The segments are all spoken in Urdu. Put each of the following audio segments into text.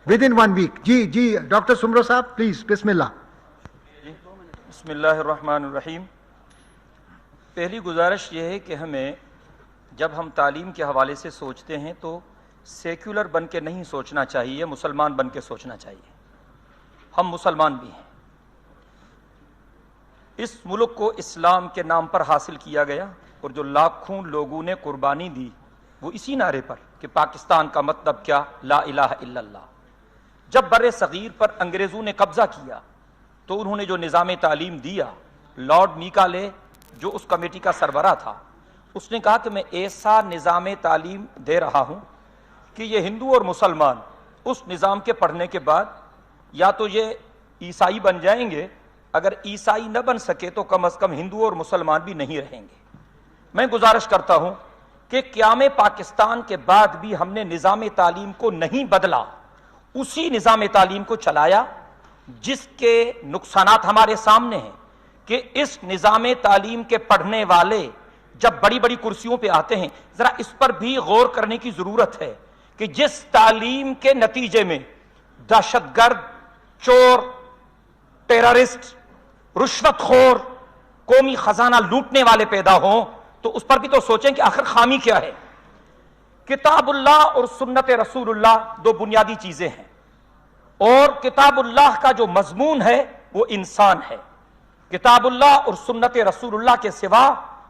within 1 week. جی ڈاکٹر سمرو صاحب پلیز. بسم اللہ. بسم اللہ الرحمن الرحیم. پہلی گزارش یہ ہے کہ ہمیں جب ہم تعلیم کے حوالے سے سوچتے ہیں تو سیکولر بن کے نہیں سوچنا چاہیے، مسلمان بن کے سوچنا چاہیے. ہم مسلمان بھی ہیں. اس ملک کو اسلام کے نام پر حاصل کیا گیا اور جو لاکھوں لوگوں نے قربانی دی وہ اسی نعرے پر کہ پاکستان کا مطلب کیا، لا الہ الا اللہ. جب بر صغیر پر انگریزوں نے قبضہ کیا تو انہوں نے جو نظام تعلیم دیا، لارڈ میکالے جو اس کمیٹی کا سربراہ تھا، اس نے کہا کہ میں ایسا نظام تعلیم دے رہا ہوں کہ یہ ہندو اور مسلمان اس نظام کے پڑھنے کے بعد یا تو یہ عیسائی بن جائیں گے، اگر عیسائی نہ بن سکے تو کم از کم ہندو اور مسلمان بھی نہیں رہیں گے. میں گزارش کرتا ہوں کہ قیام پاکستان کے بعد بھی ہم نے نظام تعلیم کو نہیں بدلا، اسی نظام تعلیم کو چلایا جس کے نقصانات ہمارے سامنے ہیں کہ اس نظام تعلیم کے پڑھنے والے جب بڑی بڑی کرسیوں پہ آتے ہیں، ذرا اس پر بھی غور کرنے کی ضرورت ہے کہ جس تعلیم کے نتیجے میں دہشت گرد، چور، ٹیررسٹ، رشوت خور، قومی خزانہ لوٹنے والے پیدا ہوں تو اس پر بھی تو سوچیں کہ آخر خامی کیا ہے. کتاب اللہ اور سنت رسول اللہ دو بنیادی چیزیں ہیں، اور کتاب اللہ کا جو مضمون ہے وہ انسان ہے. کتاب اللہ اور سنت رسول اللہ کے سوا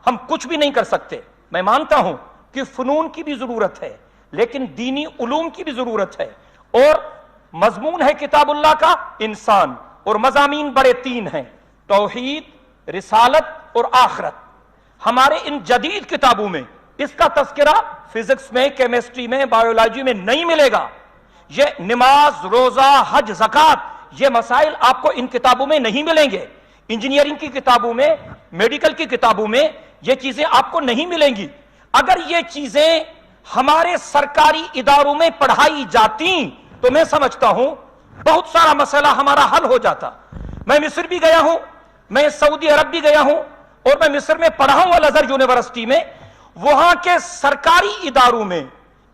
ہم کچھ بھی نہیں کر سکتے. میں مانتا ہوں کہ فنون کی بھی ضرورت ہے لیکن دینی علوم کی بھی ضرورت ہے، اور مضمون ہے کتاب اللہ کا انسان، اور مضامین بڑے 3 ہیں: توحید، رسالت اور آخرت. ہمارے ان جدید کتابوں میں اس کا تذکرہ فزکس میں، کیمسٹری میں، بایولوجی میں نہیں ملے گا. یہ نماز، روزہ، حج، زکوٰۃ، یہ مسائل آپ کو ان کتابوں میں نہیں ملیں گے. انجینئرنگ کی کتابوں میں، میڈیکل کی کتابوں میں یہ چیزیں آپ کو نہیں ملیں گی. اگر یہ چیزیں ہمارے سرکاری اداروں میں پڑھائی جاتی تو میں سمجھتا ہوں بہت سارا مسئلہ ہمارا حل ہو جاتا. میں مصر بھی گیا ہوں، میں سعودی عرب بھی گیا ہوں، اور میں مصر میں پڑھا ہوں الازہر یونیورسٹی میں. وہاں کے سرکاری اداروں میں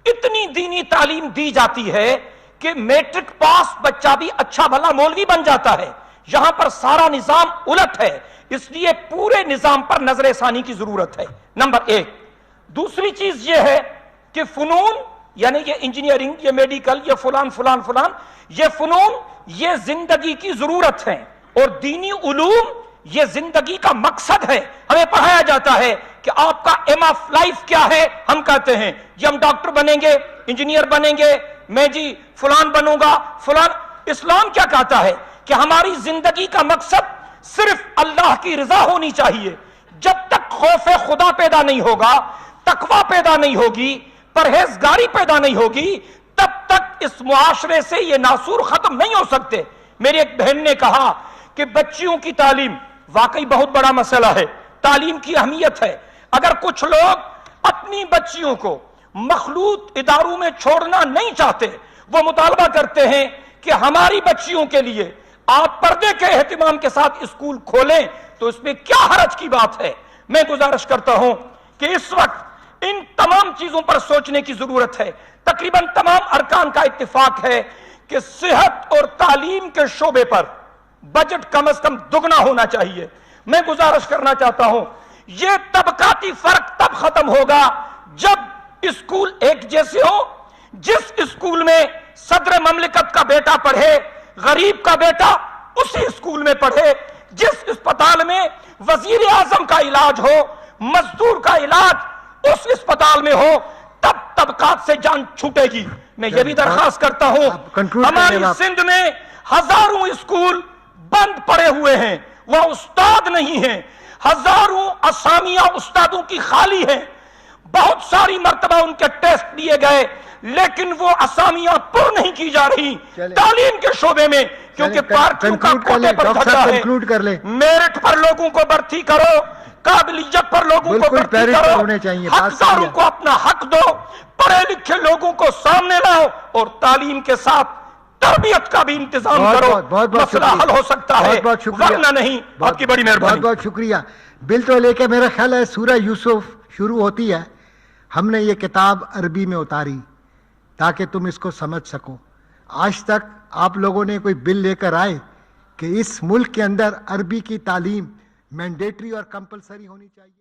اتنی دینی تعلیم دی جاتی ہے کہ میٹرک پاس بچہ بھی اچھا بھلا مولوی بن جاتا ہے. یہاں پر سارا نظام الٹ ہے، اس لیے پورے نظام پر نظر ثانی کی ضرورت ہے. نمبر 1. دوسری چیز یہ ہے کہ فنون، یعنی یہ انجینئرنگ، یہ میڈیکل، یہ فلان فلان فلان، یہ فنون یہ زندگی کی ضرورت ہے، اور دینی علوم یہ زندگی کا مقصد ہے. ہمیں پڑھایا جاتا ہے کہ آپ کا ایم آف لائف کیا ہے. ہم کہتے ہیں جی ہم ڈاکٹر بنیں گے، انجینئر بنیں گے، میں جی فلان بنوں گا فلان. اسلام کیا کہتا ہے کہ ہماری زندگی کا مقصد صرف اللہ کی رضا ہونی چاہیے. جب تک خوف خدا پیدا نہیں ہوگا، تقوی پیدا نہیں ہوگی، پرہیزگاری پیدا نہیں ہوگی، تب تک اس معاشرے سے یہ ناسور ختم نہیں ہو سکتے. میری ایک بہن نے کہا کہ بچیوں کی تعلیم واقعی بہت بڑا مسئلہ ہے، تعلیم کی اہمیت ہے. اگر کچھ لوگ اپنی بچیوں کو مخلوط اداروں میں چھوڑنا نہیں چاہتے، وہ مطالبہ کرتے ہیں کہ ہماری بچیوں کے لیے آپ پردے کے اہتمام کے ساتھ اسکول کھولیں، تو اس میں کیا حرج کی بات ہے. میں گزارش کرتا ہوں کہ اس وقت ان تمام چیزوں پر سوچنے کی ضرورت ہے. تقریباً تمام ارکان کا اتفاق ہے کہ صحت اور تعلیم کے شعبے پر بجٹ کم از کم دگنا ہونا چاہیے. میں گزارش کرنا چاہتا ہوں یہ طبقاتی فرق تب ختم ہوگا جب اسکول ایک جیسے ہو. جس اسکول میں صدر مملکت کا بیٹا پڑھے، غریب کا بیٹا اسی اسکول میں پڑھے. جس اسپتال میں وزیر اعظم کا علاج ہو، مزدور کا علاج اس اسپتال میں ہو، تب طبقات سے جان چھوٹے گی. میں یہ بھی درخواست کرتا ہوں، ہماری سندھ میں ہزاروں اسکول بند پڑے ہوئے ہیں، وہ استاد نہیں ہیں. ہزاروں اسامیاں استادوں کی خالی ہیں. بہت ساری مرتبہ ان کے ٹیسٹ لیے گئے لیکن وہ اسامیاں پر نہیں کی جا رہی تعلیم کے شعبے میں، کیونکہ پارٹیوں کا کوٹے پر دھچا ہے. میرٹ پر لوگوں کو بھرتی کرو، قابلیت پر لوگوں کو بھرتی کرو، حقداروں کو اپنا حق دو، پڑھے لکھے لوگوں کو سامنے لاؤ، اور تعلیم کے ساتھ تربیت کا بھی انتظام کرو. مسئلہ حل ہو سکتا ہے، ورنہ نہیں. آپ کی بڑی مہربانی. بہت شکریہ. بل تو لے کے میرا خیال ہے سورہ یوسف شروع ہوتی ہے. ہم نے یہ کتاب عربی میں اتاری تاکہ تم اس کو سمجھ سکو. آج تک آپ لوگوں نے کوئی بل لے کر آئے کہ اس ملک کے اندر عربی کی تعلیم مینڈیٹری اور کمپلسری ہونی چاہیے؟